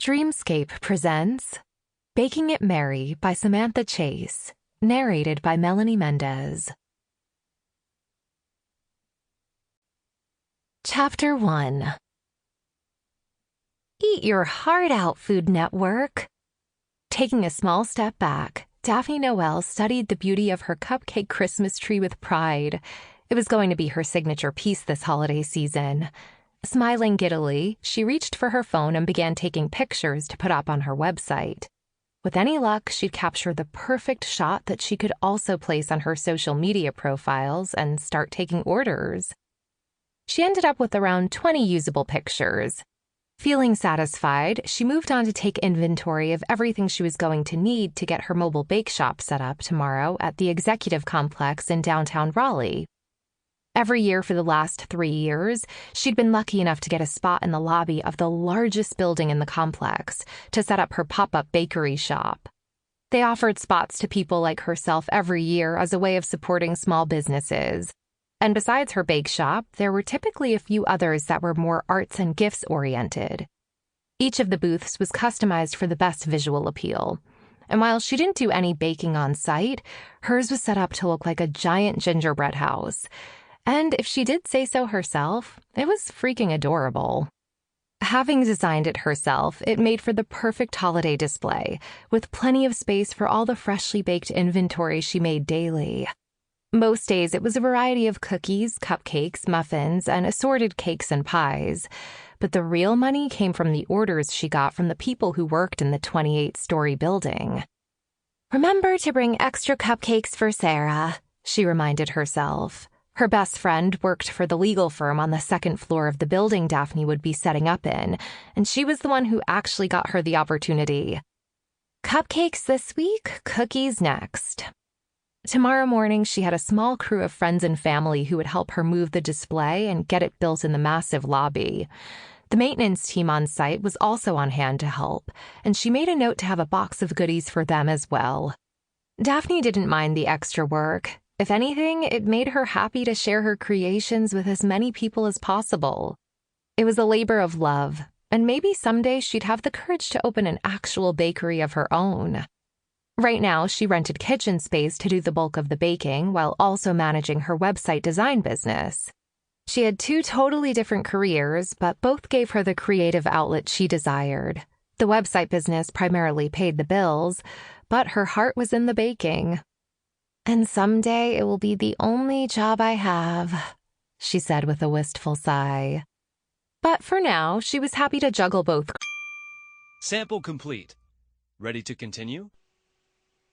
Dreamscape presents Baking It Merry by Samantha Chase, narrated by Melanie Mendez. Chapter 1. Eat your heart out, Food Network. Taking a small step back, Daphne Noelle studied the beauty of her cupcake Christmas tree with pride. It was going to be her signature piece this holiday season. Smiling giddily, she reached for her phone and began taking pictures to put up on her website. With any luck, she'd capture the perfect shot that she could also place on her social media profiles and start taking orders. She ended up with around 20 usable pictures. Feeling satisfied, she moved on to take inventory of everything she was going to need to get her mobile bake shop set up tomorrow at the Executive Complex in downtown Raleigh. Every year for the last 3 years, she'd been lucky enough to get a spot in the lobby of the largest building in the complex to set up her pop-up bakery shop. They offered spots to people like herself every year as a way of supporting small businesses. And besides her bake shop, there were typically a few others that were more arts and gifts oriented. Each of the booths was customized for the best visual appeal. And while she didn't do any baking on site, hers was set up to look like a giant gingerbread house. And if she did say so herself, it was freaking adorable. Having designed it herself, it made for the perfect holiday display, with plenty of space for all the freshly baked inventory she made daily. Most days, it was a variety of cookies, cupcakes, muffins, and assorted cakes and pies. But the real money came from the orders she got from the people who worked in the 28-story building. "Remember to bring extra cupcakes for Sarah," she reminded herself. Her best friend worked for the legal firm on the second floor of the building Daphne would be setting up in, and she was the one who actually got her the opportunity. Cupcakes this week, cookies next. Tomorrow morning, she had a small crew of friends and family who would help her move the display and get it built in the massive lobby. The maintenance team on site was also on hand to help, and she made a note to have a box of goodies for them as well. Daphne didn't mind the extra work. If anything, it made her happy to share her creations with as many people as possible. It was a labor of love, and maybe someday she'd have the courage to open an actual bakery of her own. Right now, she rented kitchen space to do the bulk of the baking while also managing her website design business. She had 2 totally different careers, but both gave her the creative outlet she desired. The website business primarily paid the bills, but her heart was in the baking. "And someday it will be the only job I have," she said with a wistful sigh. But for now, she was happy to juggle both. Sample complete. Ready to continue?